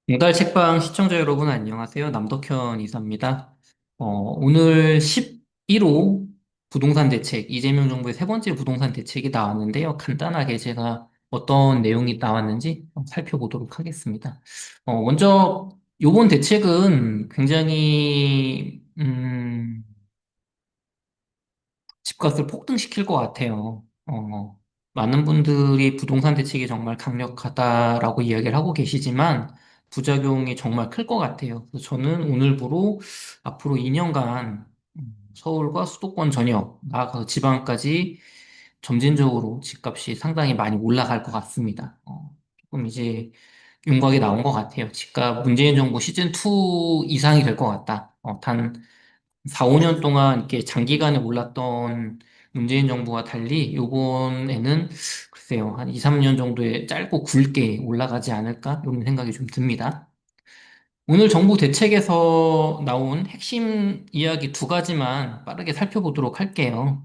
공달 책방 시청자 여러분 안녕하세요. 남덕현 이사입니다. 오늘 11호 부동산 대책, 이재명 정부의 세 번째 부동산 대책이 나왔는데요. 간단하게 제가 어떤 내용이 나왔는지 살펴보도록 하겠습니다. 먼저 이번 대책은 굉장히 집값을 폭등시킬 것 같아요. 많은 분들이 부동산 대책이 정말 강력하다라고 이야기를 하고 계시지만 부작용이 정말 클 것 같아요. 그래서 저는 오늘부로 앞으로 2년간 서울과 수도권 전역, 나아가서 지방까지 점진적으로 집값이 상당히 많이 올라갈 것 같습니다. 조금 이제 윤곽이 나온 것 같아요. 집값 문재인 정부 시즌2 이상이 될 것 같다. 단 4, 5년 동안 이렇게 장기간에 올랐던 문재인 정부와 달리 요번에는 글쎄요, 한 2, 3년 정도의 짧고 굵게 올라가지 않을까? 이런 생각이 좀 듭니다. 오늘 정부 대책에서 나온 핵심 이야기 두 가지만 빠르게 살펴보도록 할게요.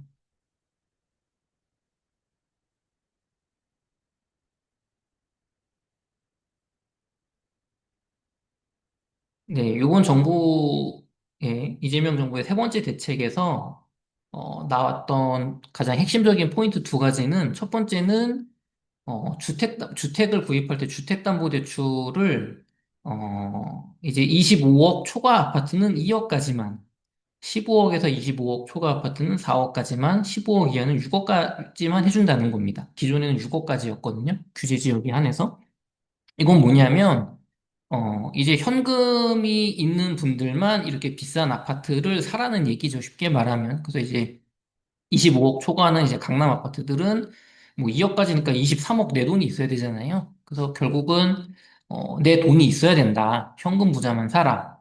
네, 요번 정부의, 이재명 정부의 세 번째 대책에서 나왔던 가장 핵심적인 포인트 두 가지는 첫 번째는 주택을 구입할 때 주택담보대출을, 이제 25억 초과 아파트는 2억까지만, 15억에서 25억 초과 아파트는 4억까지만, 15억 이하는 6억까지만 해준다는 겁니다. 기존에는 6억까지였거든요. 규제 지역에 한해서. 이건 뭐냐면, 이제 현금이 있는 분들만 이렇게 비싼 아파트를 사라는 얘기죠. 쉽게 말하면. 그래서 이제 25억 초과는 이제 강남 아파트들은 뭐 2억까지니까 23억 내 돈이 있어야 되잖아요. 그래서 결국은 내 돈이 있어야 된다. 현금 부자만 사라.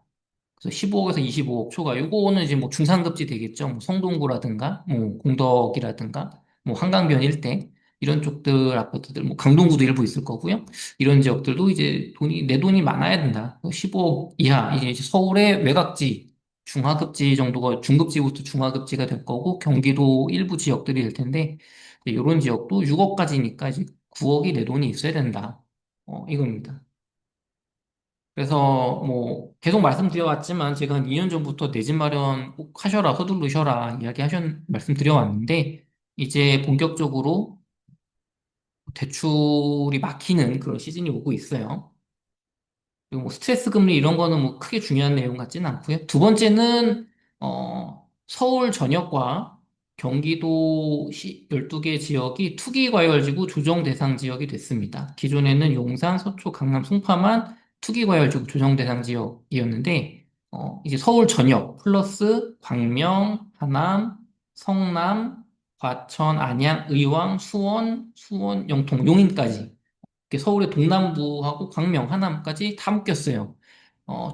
그래서 15억에서 25억 초과. 요거는 이제 뭐 중산급지 되겠죠. 뭐 성동구라든가 뭐 공덕이라든가 뭐 한강변 일대 이런 쪽들 아파트들 뭐 강동구도 일부 있을 거고요. 이런 지역들도 이제 내 돈이 많아야 된다. 15억 이하 이제 서울의 외곽지 중하급지 정도가 중급지부터 중하급지가 될 거고 경기도 일부 지역들이 될 텐데 이런 지역도 6억까지니까 이제 9억이 내 돈이 있어야 된다. 이겁니다. 그래서 뭐 계속 말씀드려왔지만 제가 한 2년 전부터 내 집 마련 꼭 하셔라 서두르셔라 말씀드려왔는데 이제 본격적으로 대출이 막히는 그런 시즌이 오고 있어요. 그리고 뭐 스트레스 금리 이런 거는 뭐 크게 중요한 내용 같지는 않고요. 두 번째는 서울 전역과 경기도 12개 지역이 투기과열지구 조정 대상 지역이 됐습니다. 기존에는 용산, 서초, 강남, 송파만 투기과열지구 조정 대상 지역이었는데 이제 서울 전역 플러스 광명, 하남, 성남, 과천, 안양, 의왕, 수원, 영통, 용인까지 이렇게 서울의 동남부하고 광명, 하남까지 다 묶였어요.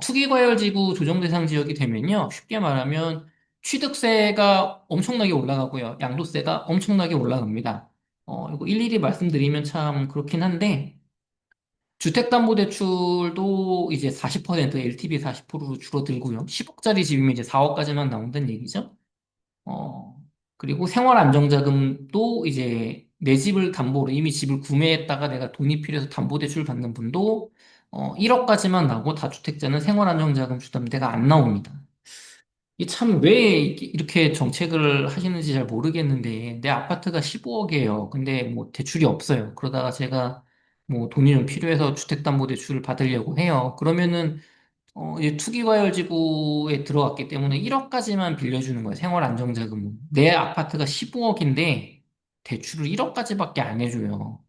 투기과열지구 조정대상 지역이 되면요. 쉽게 말하면 취득세가 엄청나게 올라가고요. 양도세가 엄청나게 올라갑니다. 이거 일일이 말씀드리면 참 그렇긴 한데, 주택담보대출도 이제 40% LTV 40%로 줄어들고요. 10억짜리 집이면 이제 4억까지만 나온다는 얘기죠. 어, 그리고 생활안정자금도 이제 내 집을 담보로 이미 집을 구매했다가 내가 돈이 필요해서 담보대출 받는 분도 1억까지만 나오고 다주택자는 생활안정자금 주담대가 안 나옵니다. 이 참 왜 이렇게 정책을 하시는지 잘 모르겠는데 내 아파트가 15억이에요. 근데 뭐 대출이 없어요. 그러다가 제가 뭐 돈이 좀 필요해서 주택담보대출을 받으려고 해요. 그러면은 이제 투기과열지구에 들어갔기 때문에 1억까지만 빌려주는 거예요. 생활안정자금은. 내 아파트가 15억인데 대출을 1억까지밖에 안 해줘요.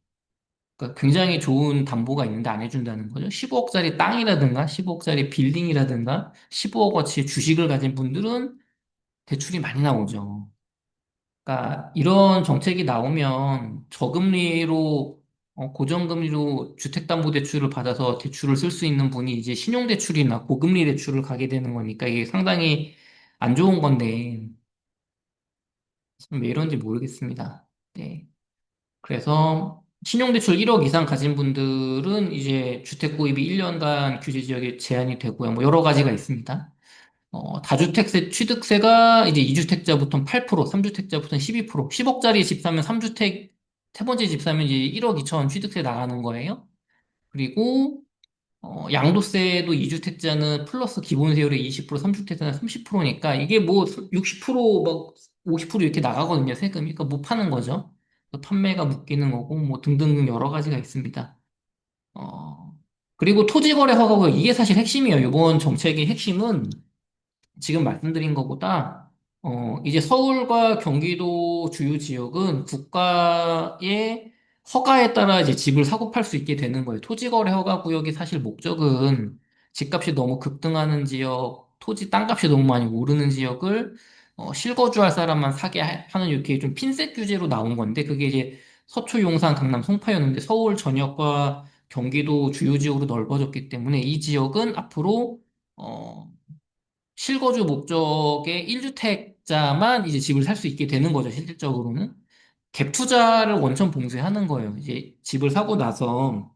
그러니까 굉장히 좋은 담보가 있는데 안 해준다는 거죠. 15억짜리 땅이라든가 15억짜리 빌딩이라든가 15억어치의 주식을 가진 분들은 대출이 많이 나오죠. 그러니까 이런 정책이 나오면 저금리로 고정금리로 주택담보대출을 받아서 대출을 쓸 수 있는 분이 이제 신용대출이나 고금리 대출을 가게 되는 거니까 이게 상당히 안 좋은 건데 참 왜 이런지 모르겠습니다. 네. 그래서 신용대출 1억 이상 가진 분들은 이제 주택 구입이 1년간 규제 지역에 제한이 되고요. 뭐 여러 가지가 있습니다. 다주택세 취득세가 이제 2주택자부터는 8%, 3주택자부터는 12%, 10억짜리 집 사면 3주택, 세 번째 집 사면 이제 1억 2천 취득세 나가는 거예요. 그리고 양도세도 2주택자는 플러스 기본세율의 20%, 3주택자는 30%니까 이게 뭐 60%막 50% 이렇게 나가거든요, 세금이. 그러니까 못 파는 거죠. 그래서 판매가 묶이는 거고 뭐 등등 여러 가지가 있습니다. 어, 그리고 토지거래 허가고 이게 사실 핵심이에요. 이번 정책의 핵심은 지금 말씀드린 것보다 이제 서울과 경기도 주요 지역은 국가의 허가에 따라 이제 집을 사고 팔 수 있게 되는 거예요. 토지거래 허가 구역이 사실 목적은 집값이 너무 급등하는 지역, 토지 땅값이 너무 많이 오르는 지역을 실거주할 사람만 사게 하는 이렇게 좀 핀셋 규제로 나온 건데 그게 이제 서초, 용산, 강남, 송파였는데 서울 전역과 경기도 주요 지역으로 넓어졌기 때문에 이 지역은 앞으로 어, 실거주 목적의 1주택자만 이제 집을 살 수 있게 되는 거죠, 실질적으로는. 갭 투자를 원천 봉쇄하는 거예요. 이제 집을 사고 나서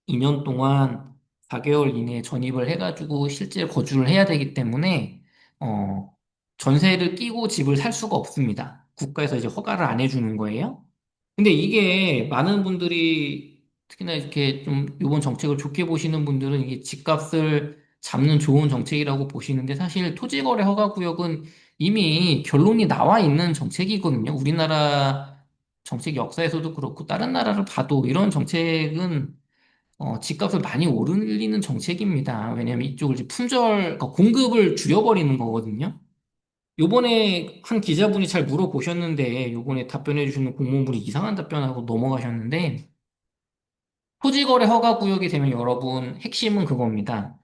2년 동안 4개월 이내에 전입을 해가지고 실제 거주를 해야 되기 때문에, 어, 전세를 끼고 집을 살 수가 없습니다. 국가에서 이제 허가를 안 해주는 거예요. 근데 이게 많은 분들이 특히나 이렇게 좀 이번 정책을 좋게 보시는 분들은 이게 집값을 잡는 좋은 정책이라고 보시는데 사실 토지거래 허가구역은 이미 결론이 나와 있는 정책이거든요. 우리나라 정책 역사에서도 그렇고 다른 나라를 봐도 이런 정책은 집값을 많이 오르리는 정책입니다. 왜냐하면 이쪽을 이제 그러니까 공급을 줄여버리는 거거든요. 요번에 한 기자분이 잘 물어보셨는데, 요번에 답변해 주시는 공무원분이 이상한 답변하고 넘어가셨는데, 토지거래 허가 구역이 되면 여러분, 핵심은 그겁니다.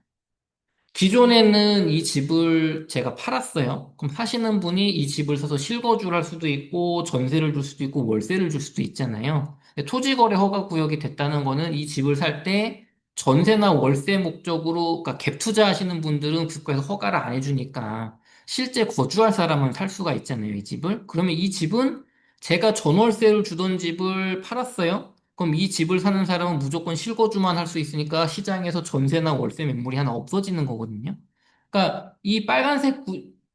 기존에는 이 집을 제가 팔았어요. 그럼 사시는 분이 이 집을 사서 실거주를 할 수도 있고, 전세를 줄 수도 있고, 월세를 줄 수도 있잖아요. 근데 토지거래 허가 구역이 됐다는 거는 이 집을 살 때 전세나 월세 목적으로, 그러니까 갭 투자하시는 분들은 국가에서 허가를 안 해주니까 실제 거주할 사람은 살 수가 있잖아요, 이 집을. 그러면 이 집은 제가 전월세를 주던 집을 팔았어요. 그럼 이 집을 사는 사람은 무조건 실거주만 할 수 있으니까 시장에서 전세나 월세 매물이 하나 없어지는 거거든요. 그러니까 이 빨간색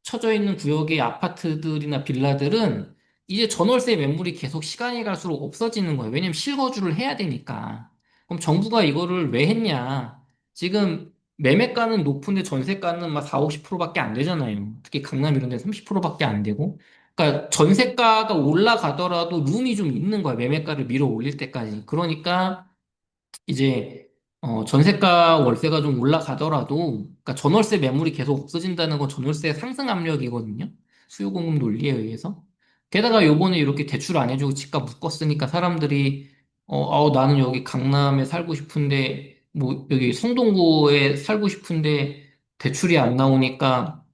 쳐져 있는 구역의 아파트들이나 빌라들은 이제 전월세 매물이 계속 시간이 갈수록 없어지는 거예요. 왜냐면 실거주를 해야 되니까. 그럼 정부가 이거를 왜 했냐? 지금 매매가는 높은데 전세가는 막 4, 50%밖에 안 되잖아요. 특히 강남 이런 데 30%밖에 안 되고. 그러니까 전세가가 올라가더라도 룸이 좀 있는 거야. 매매가를 밀어 올릴 때까지. 그러니까 이제 전세가 월세가 좀 올라가더라도 그러니까 전월세 매물이 계속 없어진다는 건 전월세 상승 압력이거든요. 수요 공급 논리에 의해서. 게다가 요번에 이렇게 대출 안 해주고 집값 묶었으니까 사람들이 나는 여기 강남에 살고 싶은데 뭐 여기 성동구에 살고 싶은데 대출이 안 나오니까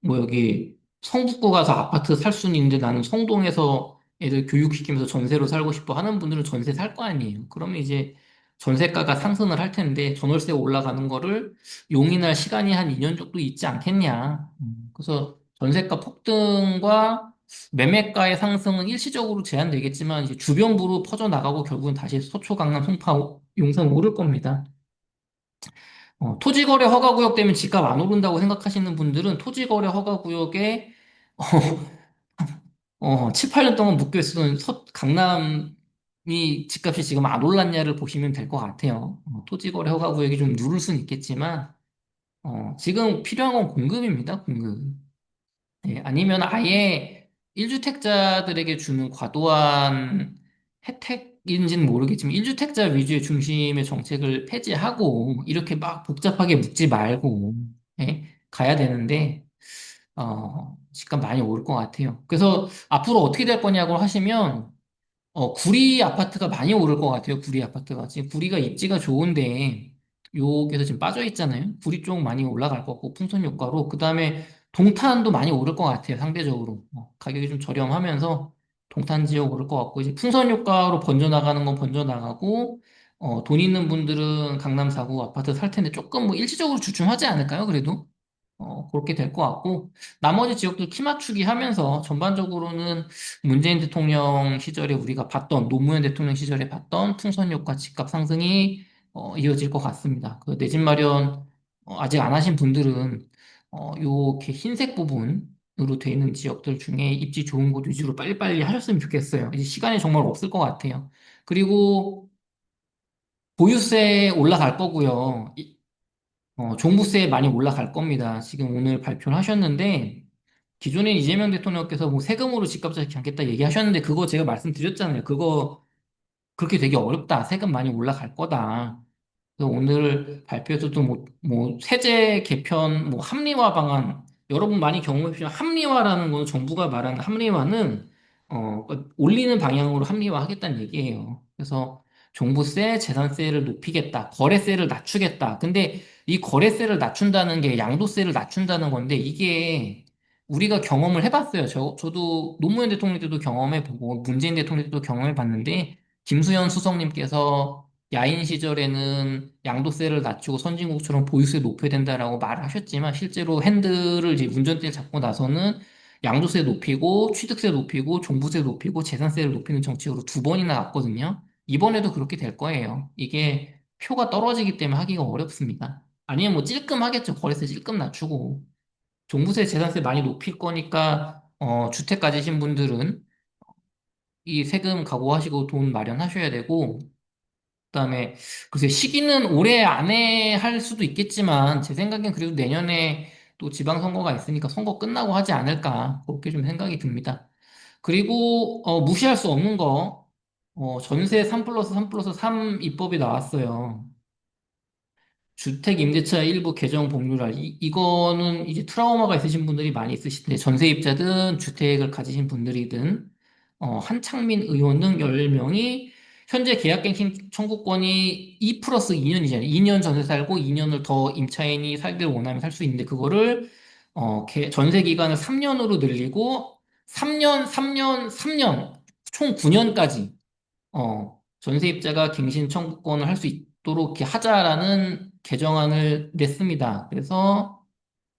뭐 여기 성북구 가서 아파트 살 수는 있는데 나는 성동에서 애들 교육시키면서 전세로 살고 싶어 하는 분들은 전세 살 거 아니에요. 그러면 이제 전세가가 상승을 할 텐데 전월세 올라가는 거를 용인할 시간이 한 2년 정도 있지 않겠냐. 그래서 전세가 폭등과 매매가의 상승은 일시적으로 제한되겠지만 이제 주변부로 퍼져나가고 결국은 다시 서초, 강남, 송파, 용산 오를 겁니다. 토지거래 허가구역 되면 집값 안 오른다고 생각하시는 분들은 토지거래 허가구역에 7, 8년 동안 묶여 있었던 강남이 집값이 지금 안 올랐냐를 보시면 될 것 같아요. 토지거래 허가구역이 좀 누를 수는 있겠지만 지금 필요한 건 공급입니다, 공급. 예, 아니면 아예 1주택자들에게 주는 과도한 혜택인지는 모르겠지만 1주택자 위주의 중심의 정책을 폐지하고 이렇게 막 복잡하게 묶지 말고 예, 가야 되는데 집값 많이 오를 것 같아요. 그래서 앞으로 어떻게 될 거냐고 하시면 구리 아파트가 많이 오를 것 같아요. 구리 아파트가. 지금 구리가 입지가 좋은데, 여기서 지금 빠져 있잖아요. 구리 쪽 많이 올라갈 것 같고, 풍선 효과로. 그 다음에 동탄도 많이 오를 것 같아요. 상대적으로. 가격이 좀 저렴하면서 동탄 지역 오를 것 같고, 이제 풍선 효과로 번져나가는 건 번져나가고, 돈 있는 분들은 강남 4구 아파트 살 텐데 조금 뭐 일시적으로 주춤하지 않을까요? 그래도? 그렇게 될 것 같고, 나머지 지역들 키 맞추기 하면서 전반적으로는 문재인 대통령 시절에 우리가 봤던, 노무현 대통령 시절에 봤던 풍선 효과 집값 상승이 이어질 것 같습니다. 그 내 집 마련 아직 안 하신 분들은 요렇게 흰색 부분으로 돼 있는 지역들 중에 입지 좋은 곳 위주로 빨리빨리 하셨으면 좋겠어요. 이제 시간이 정말 없을 것 같아요. 그리고 보유세 올라갈 거고요. 종부세 많이 올라갈 겁니다. 지금 오늘 발표를 하셨는데, 기존에 이재명 대통령께서 뭐 세금으로 집값 잡지 않겠다 얘기하셨는데, 그거 제가 말씀드렸잖아요. 그거 그렇게 되게 어렵다. 세금 많이 올라갈 거다. 그래서 오늘 발표에서도 뭐 세제 개편, 뭐 합리화 방안, 여러분 많이 경험해 보시면 합리화라는 건 정부가 말하는 합리화는 그 올리는 방향으로 합리화 하겠다는 얘기예요. 그래서 종부세, 재산세를 높이겠다, 거래세를 낮추겠다. 근데 이 거래세를 낮춘다는 게 양도세를 낮춘다는 건데 이게 우리가 경험을 해봤어요. 저도 노무현 대통령 때도 경험해보고 문재인 대통령 때도 경험해봤는데 김수현 수석님께서 야인 시절에는 양도세를 낮추고 선진국처럼 보유세 높여야 된다라고 말을 하셨지만 실제로 핸들을 이제 운전대를 잡고 나서는 양도세 높이고 취득세 높이고 종부세 높이고 재산세를 높이는 정책으로 두 번이나 갔거든요. 이번에도 그렇게 될 거예요. 이게 표가 떨어지기 때문에 하기가 어렵습니다. 아니면 뭐 찔끔 하겠죠. 거래세 찔끔 낮추고 종부세 재산세 많이 높일 거니까 주택 가지신 분들은 이 세금 각오하시고 돈 마련하셔야 되고 그다음에 글쎄 시기는 올해 안에 할 수도 있겠지만 제 생각엔 그래도 내년에 또 지방선거가 있으니까 선거 끝나고 하지 않을까 그렇게 좀 생각이 듭니다. 그리고 무시할 수 없는 거 전세 3 플러스 3 플러스 3 입법이 나왔어요. 주택 임대차 일부 개정 법률안 이거는 이제 트라우마가 있으신 분들이 많이 있으신데 전세입자든 주택을 가지신 분들이든 한창민 의원 등 10명이 현재 계약갱신 청구권이 2 플러스 2년이잖아요. 2년 전세 살고 2년을 더 임차인이 살기를 원하면 살 수 있는데 그거를 전세 기간을 3년으로 늘리고 3년, 3년, 3년 총 9년까지 전세입자가 갱신 청구권을 할 수 있도록 이렇게 하자라는 개정안을 냈습니다. 그래서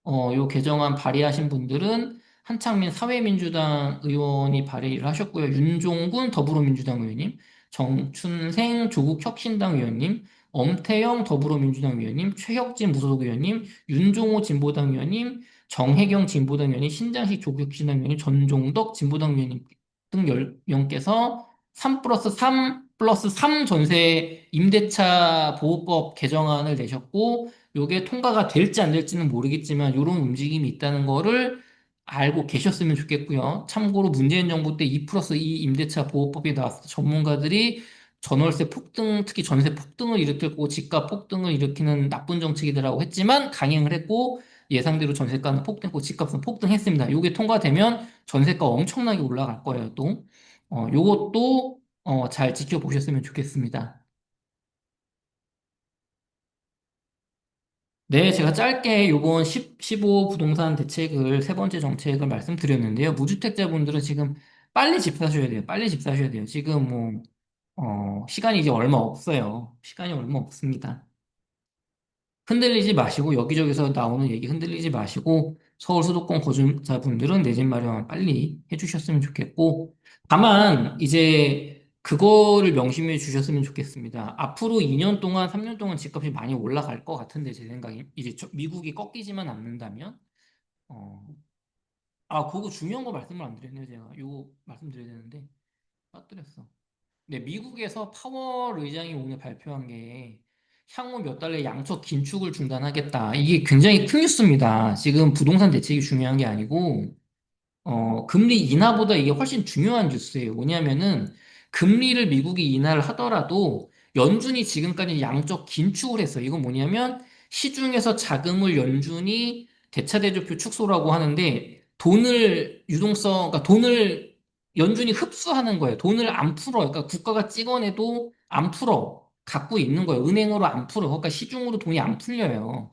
요 개정안 발의하신 분들은 한창민 사회민주당 의원이 발의를 하셨고요. 윤종군 더불어민주당 의원님, 정춘생 조국혁신당 의원님, 엄태영 더불어민주당 의원님, 최혁진 무소속 의원님, 윤종호 진보당 의원님, 정혜경 진보당 의원님, 신장식 조국혁신당 의원님, 전종덕 진보당 의원님 등 10명께서 3 플러스 3 플러스 3 전세 임대차 보호법 개정안을 내셨고 요게 통과가 될지 안 될지는 모르겠지만 이런 움직임이 있다는 거를 알고 계셨으면 좋겠고요. 참고로 문재인 정부 때 2 플러스 2 임대차 보호법이 나왔을 때 전문가들이 전월세 폭등, 특히 전세 폭등을 일으킬 거고 집값 폭등을 일으키는 나쁜 정책이라고 했지만 강행을 했고 예상대로 전세가는 폭등했고 집값은 폭등했습니다. 요게 통과되면 전세가 엄청나게 올라갈 거예요, 또. 요것도 잘 지켜보셨으면 좋겠습니다. 네, 제가 짧게 요번 15 부동산 대책을 세 번째 정책을 말씀드렸는데요. 무주택자분들은 지금 빨리 집 사셔야 돼요. 빨리 집 사셔야 돼요. 지금 뭐, 시간이 이제 얼마 없어요. 시간이 얼마 없습니다. 흔들리지 마시고, 여기저기서 나오는 얘기 흔들리지 마시고, 서울 수도권 거주자분들은 내 집 마련 빨리 해주셨으면 좋겠고, 다만, 이제, 그거를 명심해 주셨으면 좋겠습니다. 앞으로 2년 동안, 3년 동안 집값이 많이 올라갈 것 같은데, 제 생각에. 이제 미국이 꺾이지만 않는다면, 어, 그거 중요한 거 말씀을 안 드렸네요, 제가. 이거 말씀드려야 되는데, 빠뜨렸어. 네, 미국에서 파월 의장이 오늘 발표한 게 향후 몇 달 내에 양적 긴축을 중단하겠다. 이게 굉장히 큰 뉴스입니다. 지금 부동산 대책이 중요한 게 아니고 금리 인하보다 이게 훨씬 중요한 뉴스예요. 뭐냐면은 금리를 미국이 인하를 하더라도 연준이 지금까지 양적 긴축을 했어요. 이건 뭐냐면 시중에서 자금을 연준이 대차대조표 축소라고 하는데 돈을 유동성, 그러니까 돈을 연준이 흡수하는 거예요. 돈을 안 풀어요. 그러니까 국가가 찍어내도 안 풀어. 갖고 있는 거예요. 은행으로 안 풀어. 그러니까 시중으로 돈이 안 풀려요.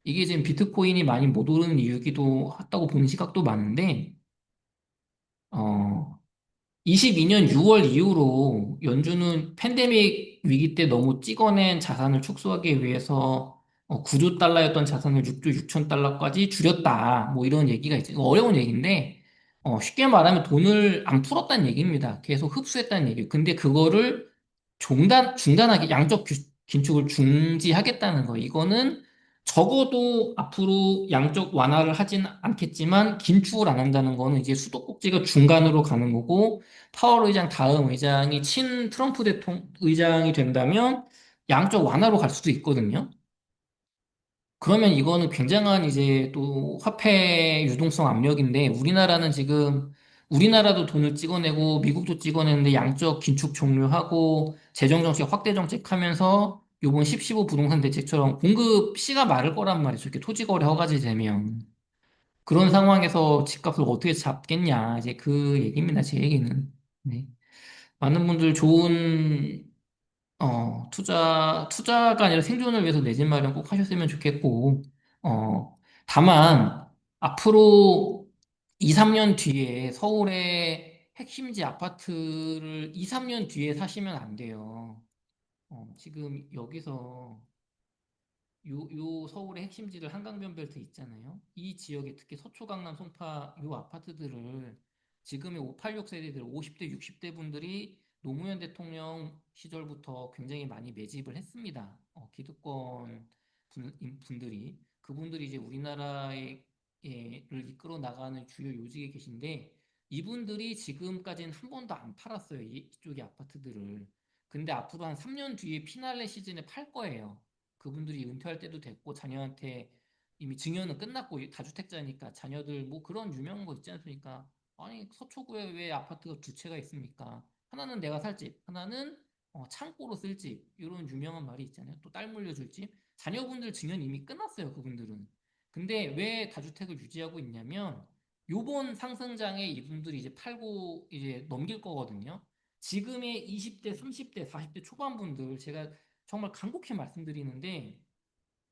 이게 지금 비트코인이 많이 못 오르는 이유기도 하다고 보는 시각도 많은데, 어, 22년 6월 이후로 연준은 팬데믹 위기 때 너무 찍어낸 자산을 축소하기 위해서 9조 달러였던 자산을 6조 6천 달러까지 줄였다. 뭐 이런 얘기가 있어요. 이거 어려운 얘기인데 쉽게 말하면 돈을 안 풀었다는 얘기입니다. 계속 흡수했다는 얘기예요. 근데 그거를 중단하게 긴축을 중지하겠다는 거. 이거는 적어도 앞으로 양적 완화를 하진 않겠지만 긴축을 안 한다는 거는 이제 수도꼭지가 중간으로 가는 거고 파월 의장 다음 의장이 친 트럼프 대통령 의장이 된다면 양적 완화로 갈 수도 있거든요. 그러면 이거는 굉장한 이제 또 화폐 유동성 압력인데 우리나라는 지금 우리나라도 돈을 찍어내고 미국도 찍어내는데 양적 긴축 종료하고 재정 정책 확대 정책 하면서 요번 10.15 부동산 대책처럼 공급 시가 마를 거란 말이죠. 이렇게 토지 거래 허가제 되면 그런 상황에서 집값을 어떻게 잡겠냐 이제 그 얘기입니다. 제 얘기는. 네. 많은 분들 좋은 투자가 아니라 생존을 위해서 내 집 마련 꼭 하셨으면 좋겠고, 다만, 앞으로 2, 3년 뒤에 서울의 핵심지 아파트를 2, 3년 뒤에 사시면 안 돼요. 지금 여기서 요 서울의 핵심지들 한강변 벨트 있잖아요. 이 지역에 특히 서초, 강남, 송파 요 아파트들을 지금의 586 세대들 50대, 60대 분들이 노무현 대통령 시절부터 굉장히 많이 매집을 했습니다. 기득권 분들이 그분들이 이제 우리나라를 이끌어 나가는 주요 요직에 계신데 이분들이 지금까지는 한 번도 안 팔았어요. 이쪽의 아파트들을. 근데 앞으로 한 3년 뒤에 피날레 시즌에 팔 거예요. 그분들이 은퇴할 때도 됐고 자녀한테 이미 증여는 끝났고 다주택자니까 자녀들 뭐 그런 유명한 거 있지 않습니까? 아니 서초구에 왜 아파트가 두 채가 있습니까? 하나는 내가 살 집, 하나는 창고로 쓸 집. 이런 유명한 말이 있잖아요. 또 딸 물려줄 집. 자녀분들 증여는 이미 끝났어요. 그분들은. 근데 왜 다주택을 유지하고 있냐면 요번 상승장에 이분들이 이제 팔고 이제 넘길 거거든요. 지금의 20대, 30대, 40대 초반분들 제가 정말 간곡히 말씀드리는데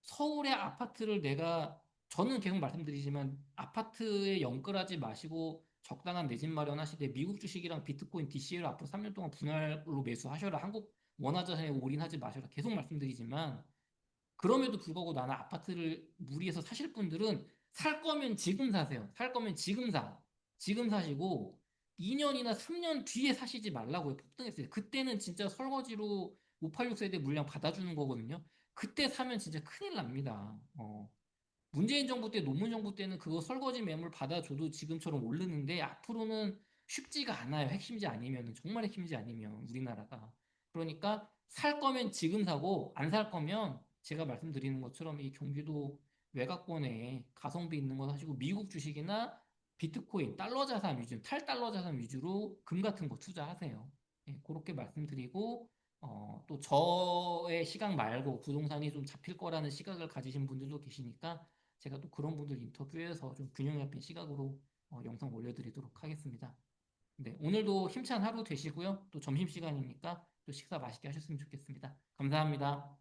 서울의 아파트를 내가 저는 계속 말씀드리지만 아파트에 연끌하지 마시고 적당한 내 집 마련하시되 미국 주식이랑 비트코인 DC를 앞으로 3년 동안 분할로 매수하셔라. 한국 원화자산에 올인하지 마셔라. 계속 말씀드리지만 그럼에도 불구하고 나는 아파트를 무리해서 사실 분들은 살 거면 지금 사세요. 살 거면 지금 사. 지금 사시고 2년이나 3년 뒤에 사시지 말라고요. 폭등했어요. 그때는 진짜 설거지로 586 세대 물량 받아주는 거거든요. 그때 사면 진짜 큰일 납니다. 문재인 정부 때, 노무현 정부 때는 그거 설거지 매물 받아줘도 지금처럼 오르는데 앞으로는 쉽지가 않아요. 핵심지 아니면 정말 핵심지 아니면 우리나라가. 그러니까 살 거면 지금 사고 안 살 거면 제가 말씀드리는 것처럼 이 경기도 외곽권에 가성비 있는 거 사시고 미국 주식이나 비트코인, 달러 자산 위주, 탈달러 자산 위주로 금 같은 거 투자하세요. 예, 그렇게 말씀드리고 또 저의 시각 말고 부동산이 좀 잡힐 거라는 시각을 가지신 분들도 계시니까 제가 또 그런 분들 인터뷰해서 좀 균형 잡힌 시각으로 영상 올려드리도록 하겠습니다. 네, 오늘도 힘찬 하루 되시고요. 또 점심시간이니까 또 식사 맛있게 하셨으면 좋겠습니다. 감사합니다.